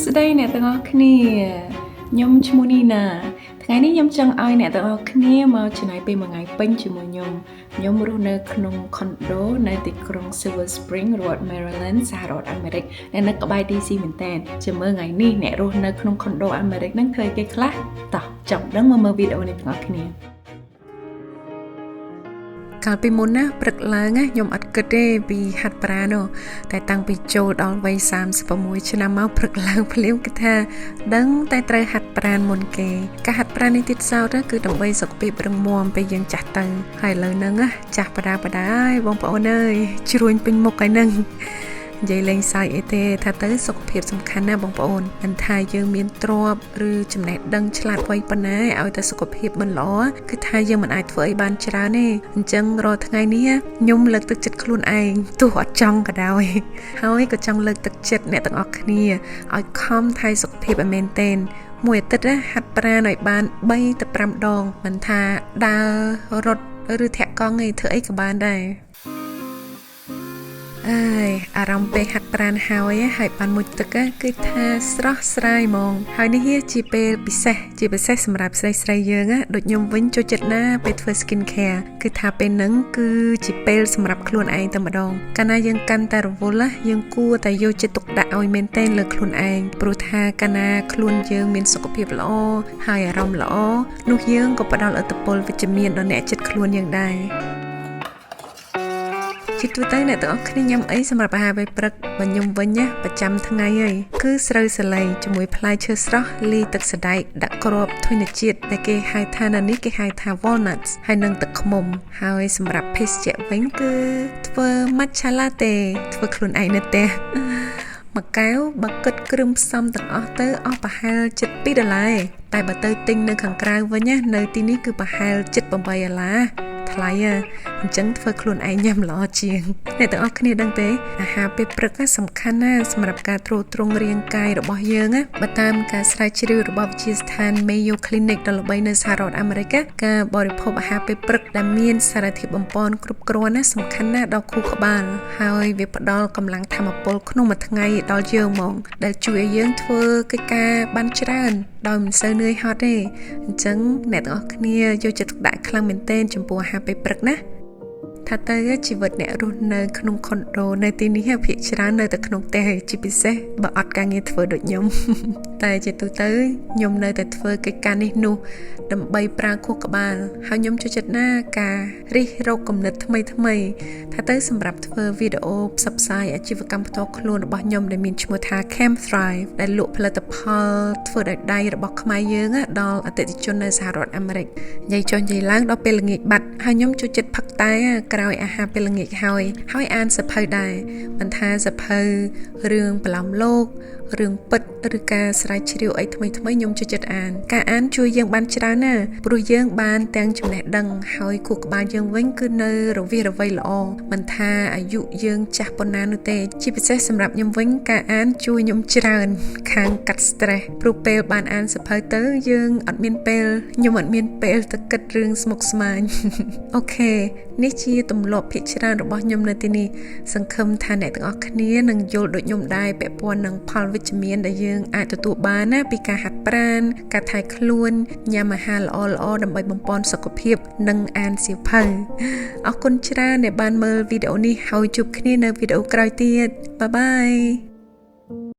ស្ដីអ្នកទាំងអស់គ្នាខ្ញុំឈ្មោះនីណាថ្ងៃនេះខ្ញុំចង់ឲ្យអ្នកទាំងអស់គ្នាមកចំណាយពេលមួយថ្ងៃពេញជាមួយខ្ញុំរស់នៅក្នុង condo នៅទីក្រុង Silver Spring រដ្ឋ Maryland សហរដ្ឋអាមេរិកនៅក្បែរ DC មែនតើចាំមើលថ្ងៃនេះអ្នករស់នៅក្នុង condo អាមេរិកហ្នឹងធ្វើអីគេខ្លះតោះចាប់ដឹងមកមើលវីដេអូនេះទាំងអស់គ្នាកាលពីមុនណាព្រឹកឡើងខ្ញុំអត់គិតទេពីហាត់ប្រាណតែតាំងពីចូលដល់វ័យ36ឆ្នាំមកព្រឹកឡើងភ្លាមគិតថាដឹងតែត្រូវហាត់ប្រាណមុនគេការហាត់ប្រាណនេះទៀតសោតគឺដើម្បីសុខភាពរឹងមាំពេលយើងចាស់ទៅហើយឥឡូវហ្នឹងចាស់បដាហើយបងប្អូនអើយជ្រួញពេញមុខហើយហ្នឹងនិយាយលេងសើចអីទេថាទៅសុខភាពសំខាន់ណាស់បងប្អូនមិនថាយើងមានទ្រព្យឬចំណេះដឹងឆ្លាតវៃប៉ុណ្ណាឲ្យតែសុខភាពមិនល្អគឺថាយើងមិនអាចធ្វើអីបានច្រើនទេអញ្ចឹងរាល់ថ្ងៃនេះខ្ញុំលើកទឹកចិត្តខ្លួនឯងទោះអត់ចង់ក៏ដោយហើយក៏ចង់លើកទឹកចិត្តអ្នកទាំងអស់គ្នាឲ្យខំថែសុខភាពឲ្យមែនទែនមួយអាទិត្យហាត់ប្រាណឲ្យបាន3ទៅ5ដងមិនថាដើររត់ឬធាក់កង់ទេធ្វើអីក៏បានដែរអារម្មណ៍ពេលហាត់ប្រាណហើយបានមួយទឹកគឺថាស្រស់ស្រាយហ្មងហើយនេះជាពេលពិសេសសម្រាប់ស្រីយើងដូចខ្ញុំវិញចូលចិត្តណាពេលធ្វើ skin care គឺថាពេលហ្នឹងគឺជាពេលសម្រាប់ខ្លួនឯងតែម្ដងកាលណាយើងកាន់តែរវល់យើងគួរតែយកចិត្តទុកដាក់ឲ្យមែនទែនលើខ្លួនឯងព្រោះថាកាលណាខ្លួនយើងមានសុខភាពល្អហើយអារម្មណ៍ល្អនោះយើងក៏ផ្ដល់ឥទ្ធិពលវិជ្ជមានដល់អ្នកជិតខ្លួនយើងដែរជិតទៅអ្នកទាំងអស់គ្នាញ៉ាំអីសម្រាប់អាហារពេលព្រឹកបើខ្ញុំវិញប្រចាំថ្ងៃហើយគឺស្រូវសាឡៃជាមួយផ្លែឈើស្រស់លីទឹកសណ្តែកដាក់គ្រាប់ធញ្ញជាតិដែលគេហៅថានេះគេហៅថា walnuts ហើយនឹងទឹកឃ្មុំហើយសម្រាប់ភេសជ្ជៈវិញគឺធ្វើ matcha latte ធ្វើខ្លួនឯងនៅផ្ទះមួយកែវបើគិតគ្រឿងផ្សំទាំងអស់ទៅអស់ប្រហែលជិត$2តែបើទៅទិញនៅខាងក្រៅវិញនៅទីនេះគឺប្រហែលជិត$8ថ្លៃអញ្ចឹងធ្វើខ្លួនឯងញ៉ាំល្អជាងអ្នកទាំងអស់គ្នាដឹងទេអាហារពេលព្រឹកសំខាន់ណាស់សម្រាប់ការទ្រទ្រង់រាងកាយរបស់យើងបើតាមការស្រាវជ្រាវរបស់វិទ្យាស្ថាន Mayo Clinic ដ៏ល្បីនៅសហរដ្ឋអាមេរិកការបរិភោគអាហារពេលព្រឹកដែលមានសារធាតុបំប៉នគ្រប់គ្រាន់សំខាន់ណាស់ដល់ខួរក្បាលហើយវាផ្ដល់កម្លាំងថាមពលក្នុងមួយថ្ងៃដល់យើងហ្មងដែលជួយឲ្យយើងធ្វើកិច្ចការបានច្រើនដោយមិនសូវនឿយហត់ទេអញ្ចឹងអ្នកទាំងអស់គ្នាយកចិត្តទុកដាក់ខ្លាំងមែនទែនចំពោះអាហារពេលព្រឹកណាថាទៅជីវិតអ្នករស់នៅក្នុង condo នៅទីនេះភាគច្រើននៅតែក្នុងផ្ទះជាពិសេសបើអត់ការងារធ្វើដូចខ្ញុំតែជាទូទៅខ្ញុំនៅតែធ្វើកិច្ចការនេះនោះដើម្បីប្រើខួរក្បាលហើយខ្ញុំចូលចិត្តណាការរិះរកគំនិតថ្មីថាទៅសម្រាប់ធ្វើវីដេអូផ្សព្វផ្សាយអាជីវកម្មផ្ទាល់ខ្លួនរបស់ខ្ញុំដែលមានឈ្មោះថា Camp Thrive ដែលលក់ផលិតផលធ្វើដោយដៃរបស់ខ្មែរយើងដល់អតិថិជននៅសហរដ្ឋអាមេរិកនិយាយចុះនិយាយឡើងដល់ពេលល្ងាចបាត់ហើយខ្ញុំចូលចិត្តផឹកតែក្រោយអាហារពេលល្ងាចហើយអានសៀវភៅដែរមិនថាសៀវភៅរឿងប្រឡំលោករឿងពិតឬការស្រាវជ្រាវអីថ្មីខ្ញុំចូលចិត្តអានការអានជួយយើងបានច្រើនណាស់ព្រោះយើងបានទាំងចំណេះដឹងហើយខួរក្បាលយើងវិញគឺនៅរវារវៃល្អមិនថាអាយុយើងចាស់ប៉ុណ្ណានោះទេជាពិសេសសម្រាប់ខ្ញុំវិញការអានជួយខ្ញុំច្រើនខាងកាត់ stress ព្រោះពេលបានអានសៀវភៅទៅយើងអត់មានពេលខ្ញុំអត់មានពេលទៅគិតរឿងស្មុគស្មាញអូខេនេះជាទម្លាប់ភាគច្រើនរបស់ខ្ញុំនៅទីនេះសង្ឃឹមថាអ្នកទាំងអស់គ្នានឹងយល់ដូចខ្ញុំដែរពាក់ព័ន្ធនឹងផលវិជ្ជមានដែលយើងអាចទទួលបានណាពីការហាត់ប្រាណការថែខ្លួនញ៉ាំអាហារល្អៗដើម្បីបំពេញសុខភាពនិងអានសៀវភៅអរគុណច្រើនដែលបានមើលវីដេអូនេះហើយជួបគ្នានៅវីដេអូក្រោយទៀតបាយបាយ